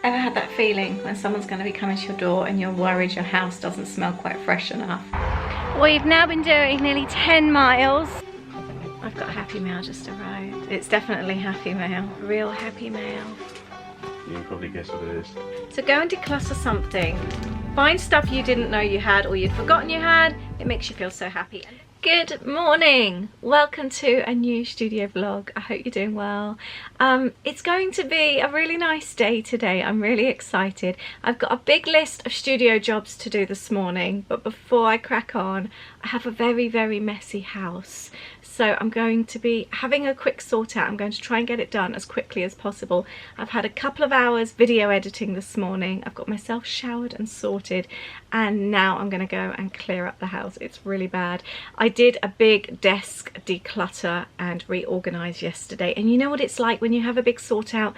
Ever had that feeling when someone's going to be coming to your door and you're worried your house doesn't smell quite fresh enough? We've now been doing nearly 10 miles. I've got Happy Mail just arrived. It's definitely Happy Mail, real Happy Mail. You can probably guess what it is. So go and declutter something. Find stuff you didn't know you had or you'd forgotten you had. It makes you feel so happy. Good morning. Welcome to a new studio vlog. I hope you're doing well. It's going to be a really nice day today. I'm really excited. I've got a big list of studio jobs to do this morning, but before I crack on, I have a very, very messy house. So I'm going to be having a quick sort out. I'm going to try and get it done as quickly as possible. I've had a couple of hours video editing this morning. I've got myself showered and sorted, and now I'm going to go and clear up the house. It's really bad. I did a big desk declutter and reorganize yesterday, and you know what it's like when you have a big sort out.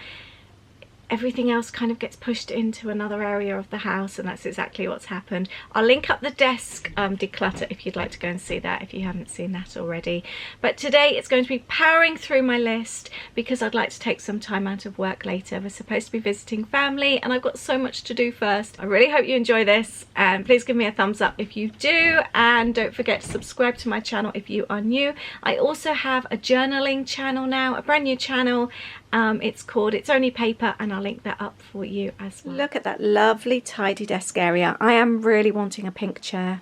Everything else kind of gets pushed into another area of the house, and that's exactly what's happened. I'll link up the desk declutter if you'd like to go and see that if you haven't seen that already. But today it's going to be powering through my list because I'd like to take some time out of work later. We're supposed to be visiting family and I've got so much to do first. I really hope you enjoy this, and please give me a thumbs up if you do, and don't forget to subscribe to my channel if you are new. I also have a journaling channel now, a brand new channel. It's called It's Only Paper, and I'll link that up for you as well. Look at that lovely tidy desk area. I am really wanting a pink chair.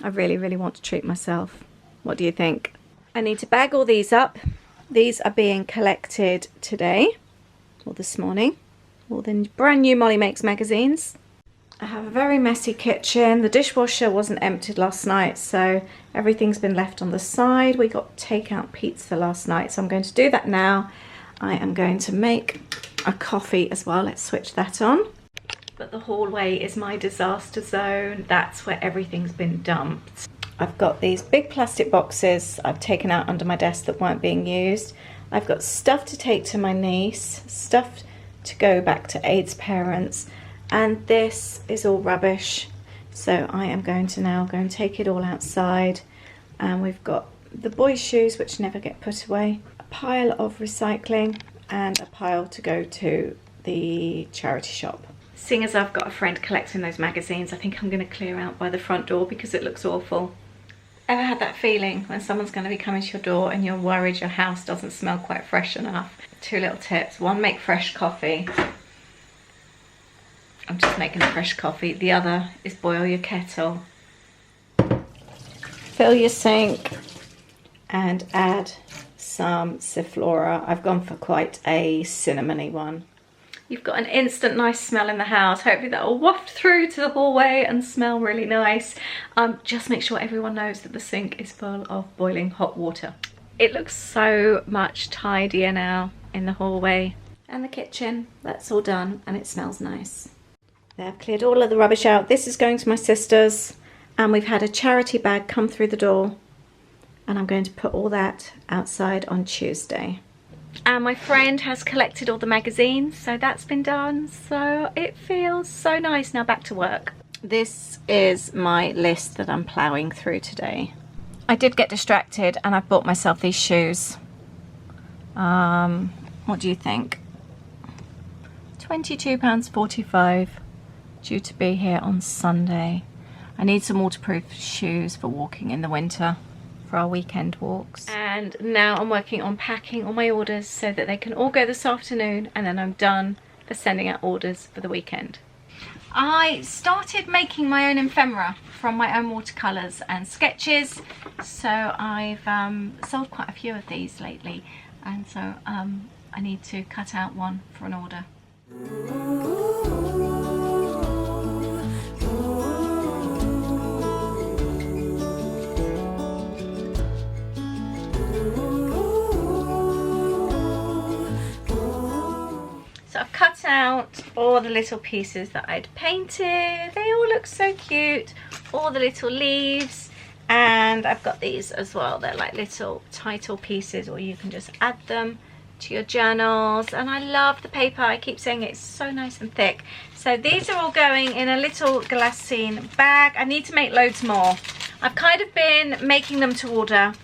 I really, really want to treat myself. What do you think? I need to bag all these up. These are being collected today, or this morning. All the brand new Molly Makes magazines. I have a very messy kitchen. The dishwasher wasn't emptied last night, so everything's been left on the side. We got takeout pizza last night, so I'm going to do that now. I am going to make a coffee as well. Let's switch that on. But the hallway is my disaster zone. That's where everything's been dumped. I've got these big plastic boxes I've taken out under my desk that weren't being used. I've got stuff to take to my niece, stuff to go back to Aid's parents, and this is all rubbish. So I am going to now go and take it all outside. And we've got the boys' shoes, which never get put away, pile of recycling, and a pile to go to the charity shop. Seeing as I've got a friend collecting those magazines, I think I'm going to clear out by the front door because it looks awful. Ever had that feeling when someone's going to be coming to your door and you're worried your house doesn't smell quite fresh enough? Two little tips. One, make fresh coffee. I'm just making a fresh coffee. The other is boil your kettle. Fill your sink and add some Sephora. I've gone for quite a cinnamony one. You've got an instant nice smell in the house. Hopefully that will waft through to the hallway and smell really nice. Just make sure everyone knows that the sink is full of boiling hot water. It looks so much tidier now in the hallway. And the kitchen, that's all done, and it smells nice. There, I've cleared all of the rubbish out. This is going to my sister's, and we've had a charity bag come through the door. And I'm going to put all that outside on Tuesday. And my friend has collected all the magazines, so that's been done. So it feels so nice. Now back to work. This is my list that I'm ploughing through today. I did get distracted and I've bought myself these shoes. What do you think? £22.45, due to be here on Sunday. I need some waterproof shoes for walking in the winter, for our weekend walks. And now I'm working on packing all my orders so that they can all go this afternoon, and then I'm done for sending out orders for the weekend. I started making my own ephemera from my own watercolours and sketches, so I've sold quite a few of these lately, and so I need to cut out one for an order. So I've cut out all the little pieces that I'd painted. They all look so cute. All the little leaves. And I've got these as well. They're like little title pieces, or you can just add them to your journals. And I love the paper. I keep saying it's so nice and thick. So these are all going in a little glassine bag. I need to make loads more. I've kind of been making them to order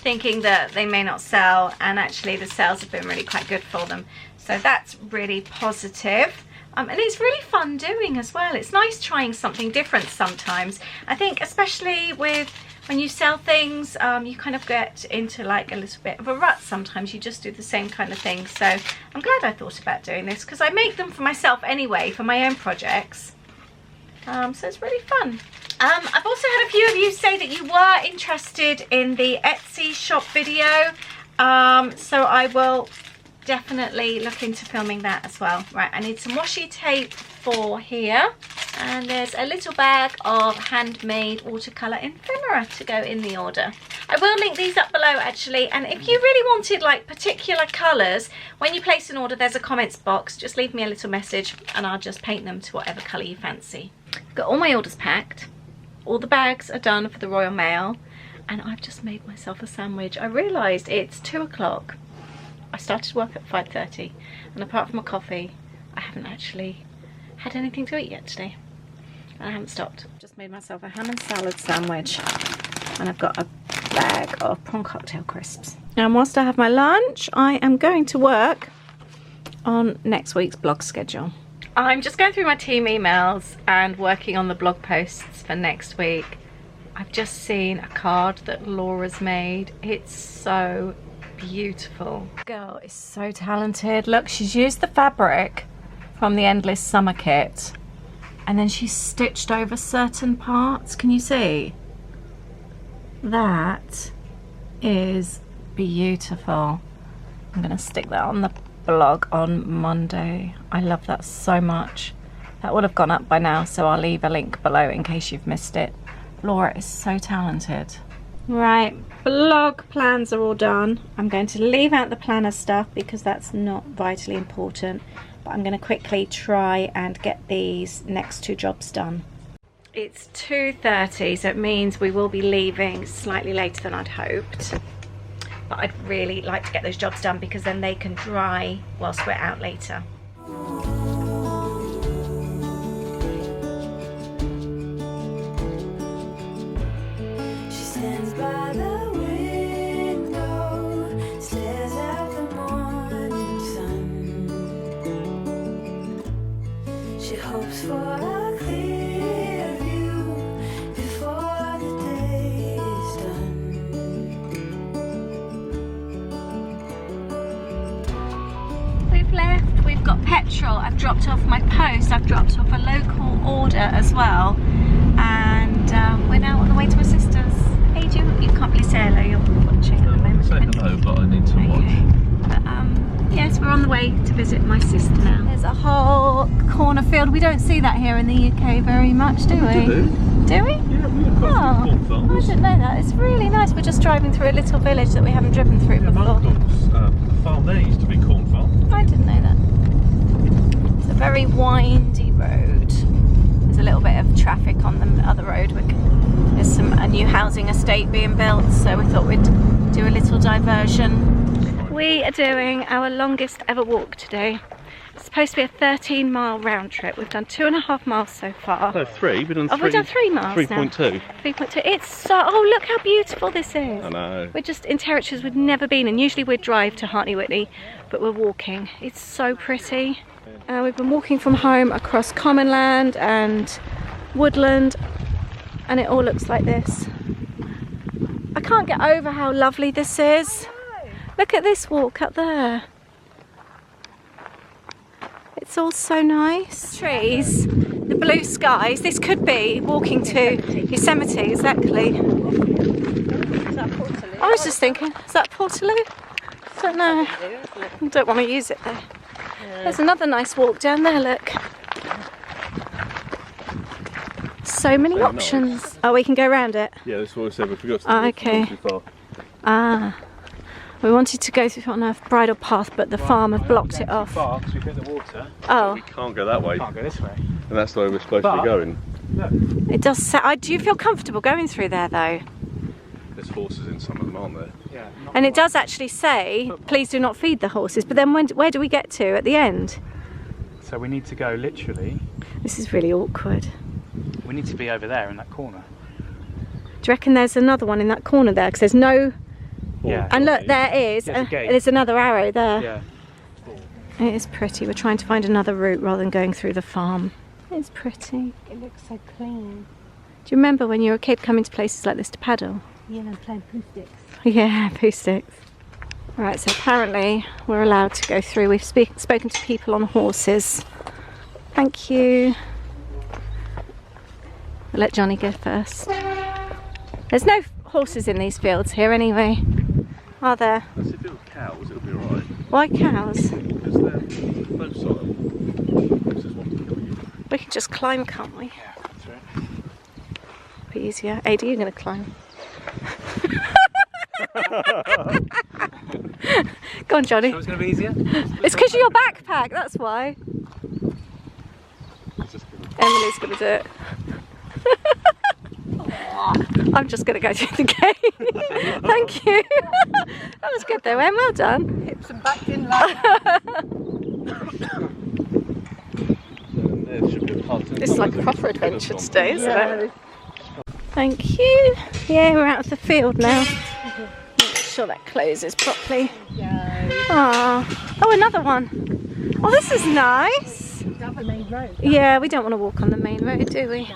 thinking that they may not sell, and actually the sales have been really quite good for them. So that's really positive. And it's really fun doing as well. It's nice trying something different sometimes. I think especially with when you sell things, you kind of get into like a little bit of a rut sometimes. You just do the same kind of thing. So I'm glad I thought about doing this, because I make them for myself anyway, for my own projects. So it's really fun. I've also had a few of you say that you were interested in the Etsy shop video. So I will definitely look into filming that as well. Right, I need some washi tape for here, and there's a little bag of handmade watercolour ephemera to go in the order. I will link these up below actually, and if you really wanted like particular colours, when you place an order there's a comments box. Just leave me a little message and I'll just paint them to whatever colour you fancy. Got all my orders packed, all the bags are done for the Royal Mail, and I've just made myself a sandwich. I realised it's 2 o'clock. I started work at 5:30, and apart from a coffee, I haven't actually had anything to eat yet today. And I haven't stopped. Just made myself a ham and salad sandwich, and I've got a bag of prawn cocktail crisps. And whilst I have my lunch, I am going to work on next week's blog schedule. I'm just going through my team emails and working on the blog posts for next week. I've just seen a card that Laura's made. It's so beautiful. Girl is so talented. Look, she's used the fabric from the Endless Summer kit, and then she's stitched over certain parts. Can you see? That is beautiful. I'm gonna stick that on the blog on Monday. I love that so much. That would have gone up by now, so I'll leave a link below in case you've missed it. Laura is so talented. Right, blog plans are all done. I'm going to leave out the planner stuff because that's not vitally important, but I'm going to quickly try and get these next 2 jobs done. It's 2:30, so it means we will be leaving slightly later than I'd hoped, but I'd really like to get those jobs done because then they can dry whilst we're out later. By the window, stares at the morning sun. She hopes for a clear view before the day is done. We've left, we've got petrol, I've dropped off my post, I've dropped off a local order as well, and we're now on the way to my sister's. Hey, you can't really say hello, you're watching at the moment. Say hello, but I need to watch. But yes, we're on the way to visit my sister now. There's a whole cornfield. We don't see that here in the UK very much, do we? Do we? Yeah, we have quite a few corn I didn't know that. It's really nice. We're just driving through a little village that we haven't driven through before. My uncle's farm there used to be corn farm. I didn't know that. It's a very windy road. There's a little bit of traffic on the other road. There's a new housing estate being built, so we thought we'd do a little diversion. We are doing our longest ever walk today. It's supposed to be a 13-mile round trip. We've done 2.5 miles so far. No, 3. We've done 3. Oh, we've done 3 miles 3.2. now. 3.2. It's so... Oh, look how beautiful this is. I know. We're just in territories we've never been in. Usually we'd drive to Hartney Whitney, but we're walking. It's so pretty. We've been walking from home across common land and woodland, and it all looks like this. I can't get over how lovely this is. Look at this walk up there. It's all so nice. Trees, the blue skies. This could be walking to Yosemite, exactly. I was just thinking, is that Portaloo? I don't know. I don't want to use it though. There's another nice walk down there, look. So many options. Nice. Oh, we can go around it? Yeah, that's what I said. We forgot to okay. Too far. Ah. We wanted to go through on a bridle path, but the farm have blocked it off. Far, because we've hit the water. Oh. We can't go that way. We can't go this way. And that's the way we're supposed to be going. Look. It does say, do you feel comfortable going through there though? There's horses in some of them, aren't there? Yeah. And it does actually say, please do not feed the horses. But then where do we get to at the end? So we need to go literally. This is really awkward. We need to be over there in that corner. Do you reckon there's another one in that corner there? Because there's no Yeah. And look, there is. There's a gate. There's another arrow there. Yeah. It is pretty. We're trying to find another route rather than going through the farm. It's pretty. It looks so clean. Do you remember when you were a kid coming to places like this to paddle? Yeah, and playing poo sticks. Yeah, poo sticks. Right, so apparently we're allowed to go through. We've spoken to people on horses. Thank you. We'll let Johnny go first. There's no horses in these fields here anyway, are there? That's if it was cows, it'll be alright. Why cows? Because they're both sort of. This is what we kill you. We can just climb, can't we? Yeah, that's right. Be easier. Ada, you're going to climb. Go on, Johnny. Sure it's going to be easier? It's because of your backpack, that's why. It's just gonna- Emily's going to do it. I'm just going to go through the gate. Thank you. That was good though, Em. Well done. Hips and back in line. There should be a path. This is like a proper adventure today, isn't it? Thank you. Yeah, we're out of the field now. Make sure that closes properly. Ah, oh, another one. Oh, this is nice. Down the main road. Yeah, we don't want to walk on the main road, do we?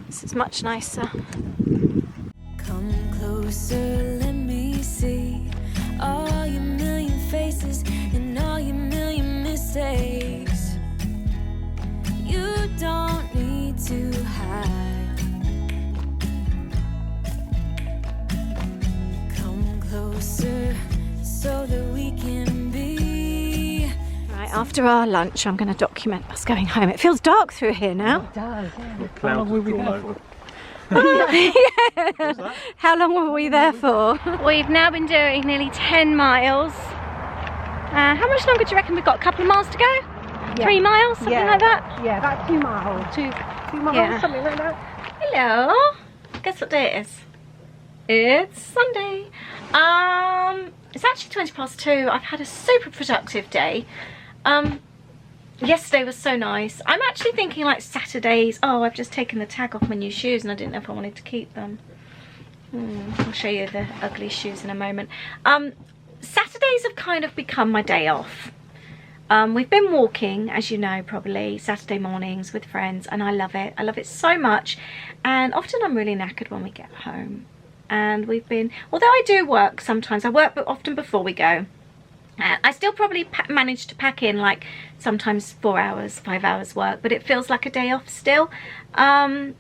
This is much nicer. Come closer, let me see all your million faces and all your million mistakes. You don't need to hide. Come closer so that we can be. Right, after our lunch, I'm going to document us going home. It feels dark through here now. It does, yeah. Clouds long were we all there over. How long were we there for? We've now been doing nearly 10 miles. How much longer do you reckon we've got? A couple of miles to go? Yeah. 3 miles, something Yeah. like that? Yeah, about 2 miles. 2 miles, Yeah. something like that. Hello. Guess what day it is? It's Sunday. It's actually 2:20. I've had a super productive day. Yesterday was so nice. I'm actually thinking like Saturdays. Oh, I've just taken the tag off my new shoes and I didn't know if I wanted to keep them. I'll show you the ugly shoes in a moment. Saturdays have kind of become my day off. We've been walking, as you know, probably Saturday mornings with friends, and I love it. I love it so much. And often I'm really knackered when we get home. And we've been, although I do work sometimes, I work but often before we go. I still probably manage to pack in like sometimes 4 hours, 5 hours work, but it feels like a day off still. And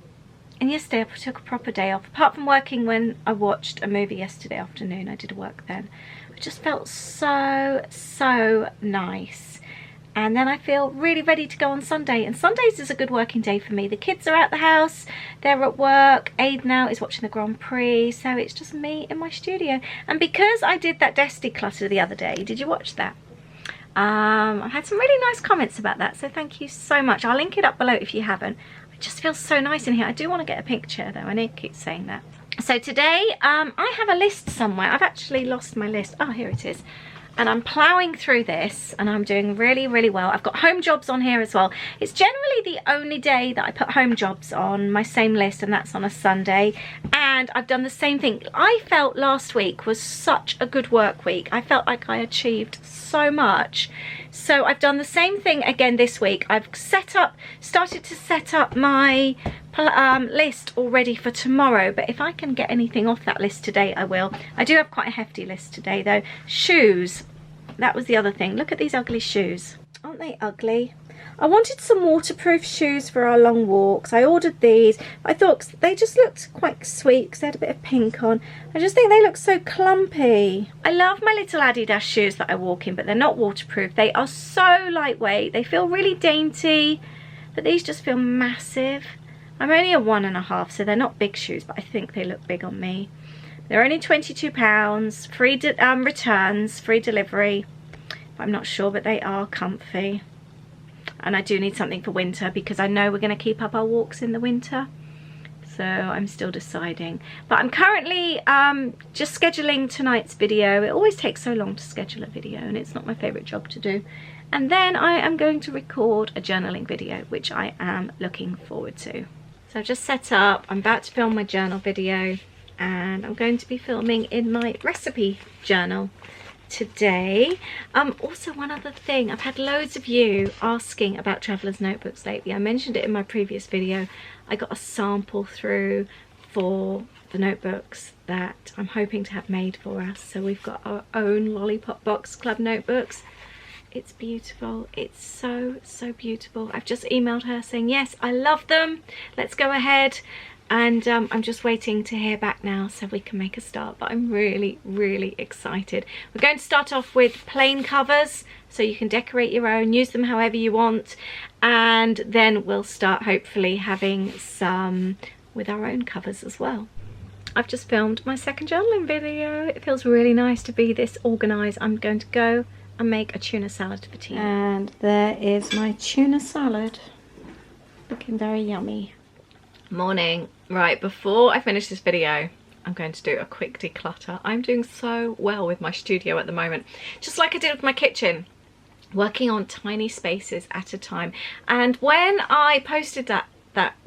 yesterday I took a proper day off. Apart from working when I watched a movie yesterday afternoon, I did work then. It just felt so nice. And then I feel really ready to go on Sunday. And Sundays is a good working day for me. The kids are out the house, they're at work. Aid now is watching the Grand Prix. So it's just me in my studio. And because I did that desk declutter the other day, did you watch that? I had some really nice comments about that. So thank you so much. I'll link it up below if you haven't. It just feels so nice in here. I do want to get a picture though. I need to keep saying that. So today, I have a list somewhere. I've actually lost my list. Oh, here it is. And I'm ploughing through this and I'm doing really well. I've got home jobs on here as well. It's generally the only day that I put home jobs on my same list, and that's on a Sunday. And I've done the same thing. I felt last week was such a good work week. I felt like I achieved so much. So I've done the same thing again this week. I've started to set up my list already for tomorrow, but if I can get anything off that list today, I will. I do have quite a hefty list today though. Shoes, that was the other thing. Look at these ugly shoes. Aren't they ugly? I wanted some waterproof shoes for our long walks. I ordered these. I thought they just looked quite sweet because they had a bit of pink on. I just think they look so clumpy. I love my little Adidas shoes that I walk in, but they're not waterproof. They are so lightweight. They feel really dainty, but these just feel massive. I'm only a 1.5, so they're not big shoes, but I think they look big on me. They're only £22, free returns, free delivery. I'm not sure, but they are comfy. And I do need something for winter because I know we're going to keep up our walks in the winter. So I'm still deciding. But I'm currently just scheduling tonight's video. It always takes so long to schedule a video and it's not my favourite job to do. And then I am going to record a journaling video, which I am looking forward to. So I've just set up. I'm about to film my journal video. and I'm going to be filming in my recipe journal today. Also, one other thing, I've had loads of you asking about traveller's notebooks lately. I mentioned it in my previous video. I got a sample through for the notebooks that I'm hoping to have made for us. So we've got our own Lollipop Box Club notebooks. It's beautiful. It's so beautiful. I've just emailed her saying yes, I love them, let's go ahead. And I'm just waiting to hear back now so we can make a start, but I'm really excited. We're going to start off with plain covers, so you can decorate your own, use them however you want, and then we'll start hopefully having some with our own covers as well. I've just filmed my second journaling video. It feels really nice to be this organised. I'm going to go and make a tuna salad for tea. And there is my tuna salad, looking very yummy. Morning. Right, before I finish this video, I'm going to do a quick declutter. I'm doing so well with my studio at the moment, just like I did with my kitchen, working on tiny spaces at a time. And when I posted that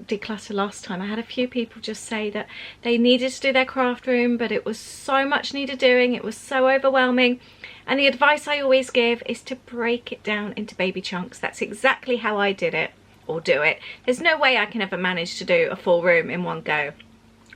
declutter last time, I had a few people just say that they needed to do their craft room, but it was so much needed doing, it was so overwhelming. And the advice I always give is to break it down into baby chunks. That's exactly how I did it, or do it. There's no way I can ever manage to do a full room in one go.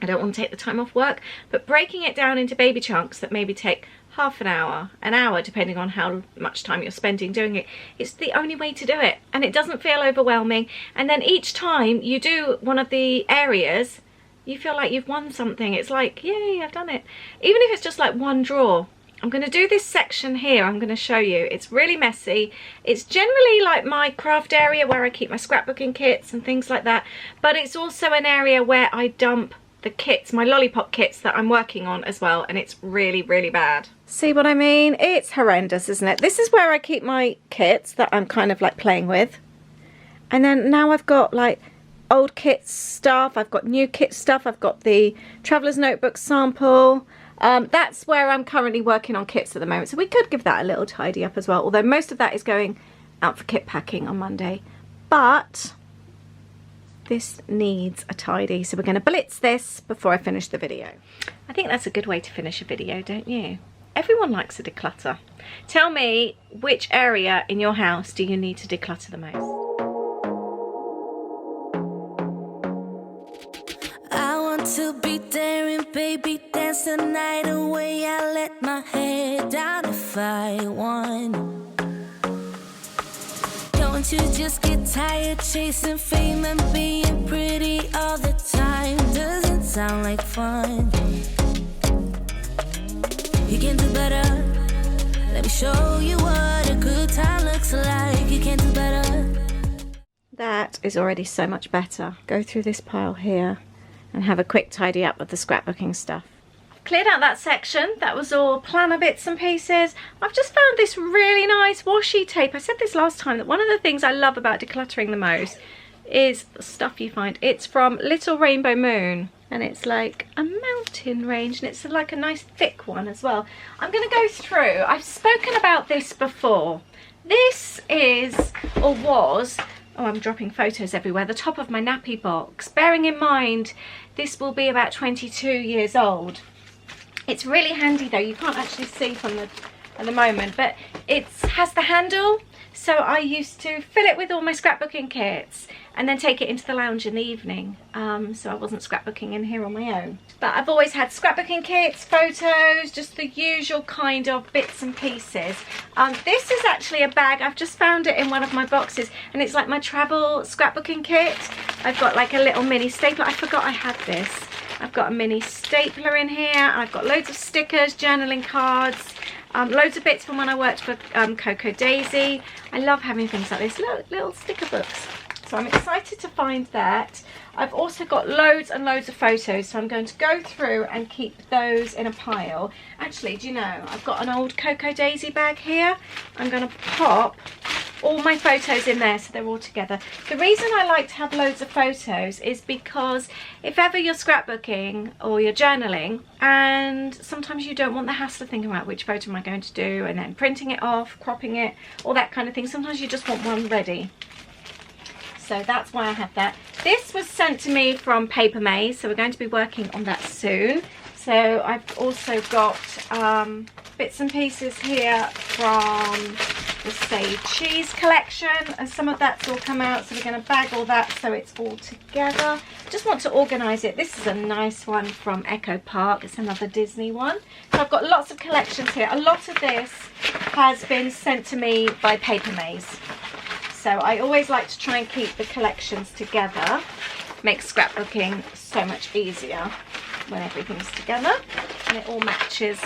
I don't want to take the time off work, but breaking it down into baby chunks that maybe take half an hour, depending on how much time you're spending doing it, it's the only way to do it, and it doesn't feel overwhelming. And then each time you do one of the areas, you feel like you've won something. It's like, yay, I've done it. Even if it's just like one drawer. I'm going to do this section here. I'm going to show you. It's really messy. It's generally like my craft area where I keep my scrapbooking kits and things like that, but it's also an area where I dump the kits, my lollipop kits that I'm working on as well, and it's really bad. See what I mean? It's horrendous, isn't it? This is where I keep my kits that I'm kind of like playing with, and then now I've got like old kit stuff, I've got new kit stuff, I've got the Traveller's Notebook sample. That's where I'm currently working on kits at the moment, so we could give that a little tidy up as well, although most of that is going out for kit packing on Monday. But this needs a tidy, so we're going to blitz this before I finish the video. I think that's a good way to finish a video, don't you? Everyone likes a declutter. Tell me, which area in your house do you need to declutter the most? To be daring, baby, dance the night away. I let my head down if I won. Don't you just get tired chasing fame and being pretty all the time? Doesn't sound like fun. You can do better. Let me show you what a good time looks like. You can do better. That is already so much better. Go through this pile here and have a quick tidy up of the scrapbooking stuff. Cleared out that section. That was all planner bits and pieces. I've just found this really nice washi tape. I said this last time, that one of the things I love about decluttering the most is the stuff you find. It's from Little Rainbow Moon, and it's like a mountain range, and it's like a nice thick one as well. I'm going to go through. I've spoken about this before. This is, or was, oh, I'm dropping photos everywhere, the top of my nappy box. Bearing in mind, this will be about 22 years old. It's really handy though. You can't actually see from at the moment, but it has the handle. So I used to fill it with all my scrapbooking kits and then take it into the lounge in the evening. So I wasn't scrapbooking in here on my own. But I've always had scrapbooking kits, photos, just the usual kind of bits and pieces. This is actually a bag. I've just found it in one of my boxes, and it's like my travel scrapbooking kit. I've got like a little mini stapler. I forgot I had this. I've got a mini stapler in here. I've got loads of stickers, journaling cards, loads of bits from when I worked for Coco Daisy. I love having things like this, little sticker books. So I'm excited to find that. I've also got loads and loads of photos, so I'm going to go through and keep those in a pile. Actually, do you know, I've got an old Coco Daisy bag here. I'm going to pop all my photos in there so they're all together. The reason I like to have loads of photos is because if ever you're scrapbooking or you're journaling and sometimes you don't want the hassle of thinking about which photo am I going to do and then printing it off, cropping it, all that kind of thing. Sometimes you just want one ready. So that's why I have that. This was sent to me from Paper Maze, so we're going to be working on that soon. So I've also got bits and pieces here from the Say Cheese collection, and some of that's all come out, so we're going to bag all that so it's all together. Just want to organise it. This is a nice one from Echo Park. It's another Disney one. So I've got lots of collections here. A lot of this has been sent to me by Paper Maze. So I always like to try and keep the collections together. Makes scrapbooking so much easier when everything's together and it all matches.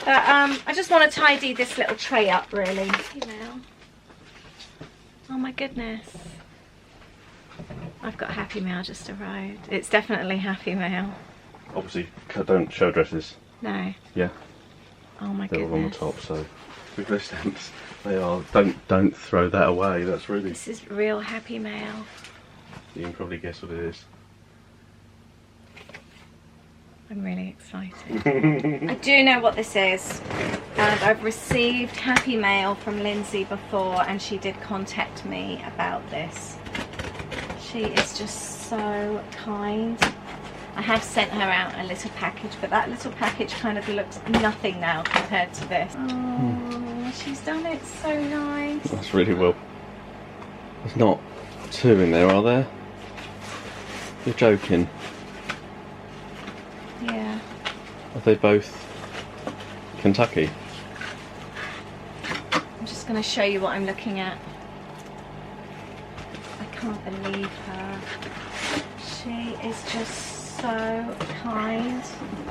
But I just want to tidy this little tray up, really. Email. Oh my goodness. I've got Happy Mail just arrived. It's definitely Happy Mail. Obviously, don't show addresses. No. Yeah. Oh my They're goodness. all on the top, so with those stamps, they are. Don't throw that away. That's really. This is real Happy Mail. You can probably guess what it is. I'm really excited. I do know what this is, and I've received Happy Mail from Lindsay before, and she did contact me about this. She is just so kind. I have sent her out a little package, but that little package kind of looks nothing now compared to this. Oh, she's done it so nice. That's really well. There's not two in there, are there? You're joking. Yeah. Are they both Kentucky? I'm just going to show you what I'm looking at. I can't believe her. She is just so kind.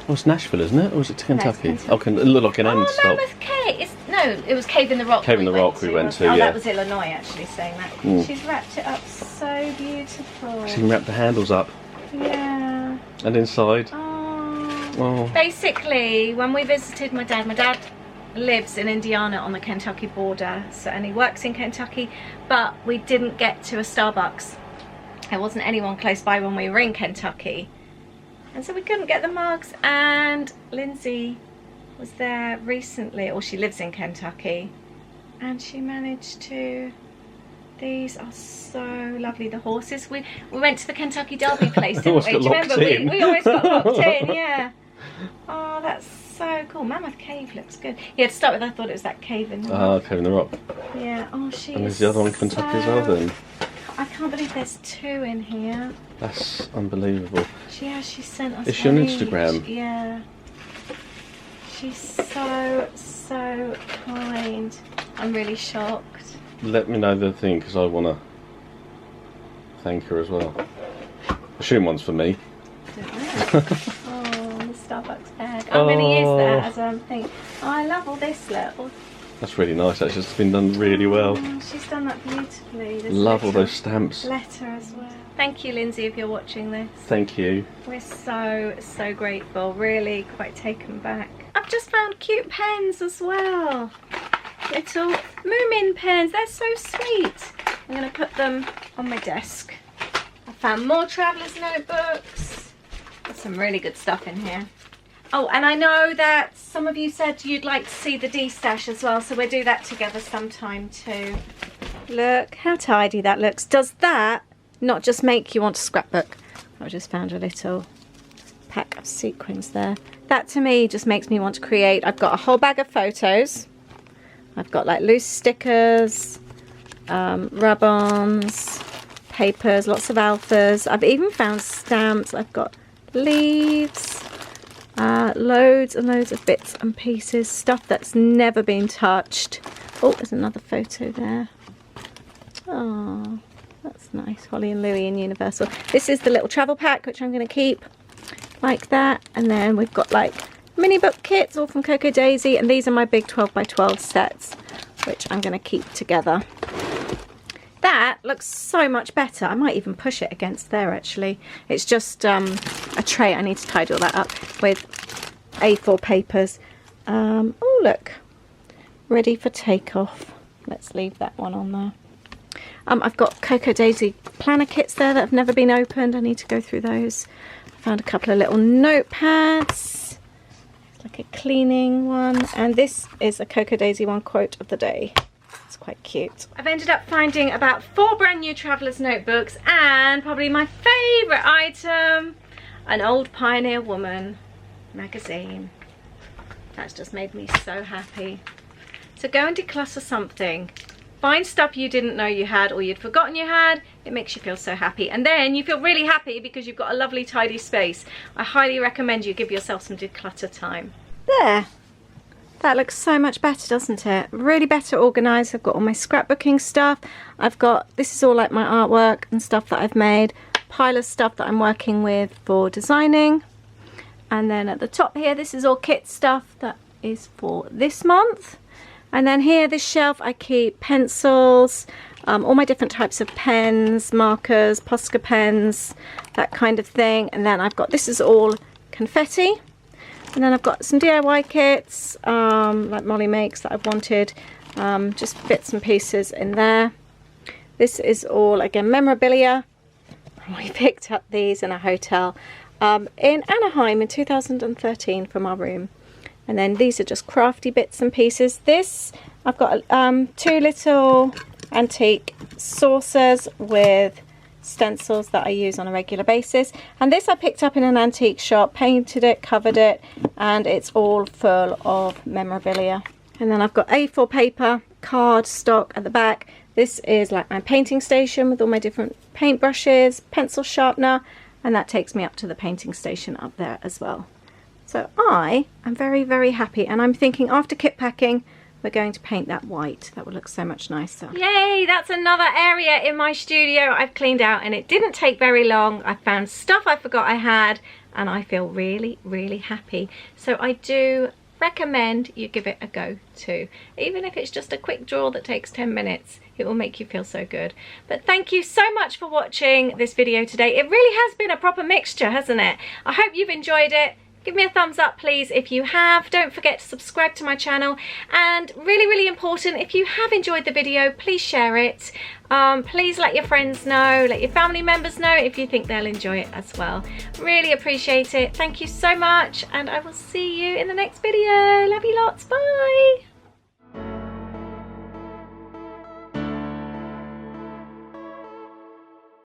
Oh, it's Nashville, isn't it? Or is it Kentucky? Kentucky. Oh, it looked like an end stop. Mammoth Cave. No, it was Cave in the Rock. Cave in the Rock we went to, Oh, yeah. that was Illinois, actually, saying that. Mm. She's wrapped it up so beautiful. She can wrap the handles up. Yeah. And inside. Oh. Oh. Basically, when we visited my dad lives in Indiana on the Kentucky border, so, and he works in Kentucky, but we didn't get to a Starbucks. There wasn't anyone close by when we were in Kentucky. And so we couldn't get the mugs, and Lindsay was there recently, or she lives in Kentucky, and she managed to. These are so lovely, the horses. We went to the Kentucky Derby place, didn't we? Do you remember? We always got locked in, yeah. Oh, that's so cool. Mammoth Cave looks good. Yeah, to start with, I thought it was that cave in the rock. Ah, Cave in the Rock. Yeah, oh, she And is there's the other one in Kentucky as well then. I can't believe there's two in here. That's unbelievable. Yeah, she sent us Is she on one Instagram? each. Yeah. She's so kind. I'm really shocked. Let me know the thing, because I want to thank her as well. Assume one's for me. Don't know. Oh, the Starbucks bag. I'm going to use that as a thing. Oh, I love all this little. That's really nice, actually. It's been done really well. Oh, she's done that beautifully. This Love all little those stamps. letter as well. Thank you, Lindsay, if you're watching this. Thank you. We're so grateful. Really quite taken back. I've just found cute pens as well. Little Moomin pens. They're so sweet. I'm going to put them on my desk. I found more Traveller's Notebooks. There's some really good stuff in here. Oh, and I know that some of you said you'd like to see the D-stash as well, so we'll do that together sometime too. Look how tidy that looks. Does that not just make you want to scrapbook? I just found a little pack of sequins there. That to me just makes me want to create. I've got a whole bag of photos. I've got like loose stickers, rub-ons, papers, lots of alphas. I've even found stamps. I've got leaves. Loads and loads of bits and pieces, stuff that's never been touched. Oh, there's another photo there. Oh, that's nice. Holly and Louie in Universal. This is the little travel pack, which I'm going to keep like that. And then we've got like mini book kits, all from Coco Daisy. And these are my big 12x12 sets, which I'm going to keep together. That looks so much better. I might even push it against there, actually. It's just a tray. I need to tidy all that up with A4 papers. Oh, look. Ready for takeoff. Let's leave that one on there. I've got Coco Daisy planner kits there that have never been opened. I need to go through those. I found a couple of little notepads. It's like a cleaning one. And this is a Coco Daisy one quote of the day. It's quite cute. I've ended up finding about 4 brand new Traveller's Notebooks and probably my favourite item, an old Pioneer Woman. magazine. That's just made me so happy. So go and declutter something. Find stuff you didn't know you had or you'd forgotten you had. It makes you feel so happy. And then you feel really happy because you've got a lovely tidy space. I highly recommend you give yourself some declutter time. There. That looks so much better, doesn't it? Really better organised. I've got all my scrapbooking stuff. I've got, this is all like my artwork and stuff that I've made. Pile of stuff that I'm working with for designing. And then at the top here, this is all kit stuff that is for this month. And then here, this shelf, I keep pencils, all my different types of pens, markers, Posca pens, that kind of thing. And then I've got, this is all confetti. And then I've got some DIY kits, like Molly makes, that I've wanted, just bits and pieces in there. This is all, again, memorabilia. We picked up these in a hotel in Anaheim in 2013 from our room. And then these are just crafty bits and pieces. This, I've got 2 little antique saucers with stencils that I use on a regular basis. And this I picked up in an antique shop, painted it, covered it, and it's all full of memorabilia. And then I've got A4 paper, card stock at the back. This is like my painting station with all my different paintbrushes, pencil sharpener, and that takes me up to the painting station up there as well. So I am very, very happy, and I'm thinking after kit packing, we're going to paint that white. That would look so much nicer. Yay, that's another area in my studio I've cleaned out, and it didn't take very long. I found stuff I forgot I had, and I feel really, really happy. So I do recommend you give it a go too. Even if it's just a quick drawer that takes 10 minutes, it will make you feel so good. But thank you so much for watching this video today. It really has been a proper mixture, hasn't it? I hope you've enjoyed it. Give me a thumbs up, please, if you have. Don't forget to subscribe to my channel. And really, really important, if you have enjoyed the video, please share it. Please let your friends know, let your family members know if you think they'll enjoy it as well. Really appreciate it. Thank you so much, and I will see you in the next video. Love you lots. Bye.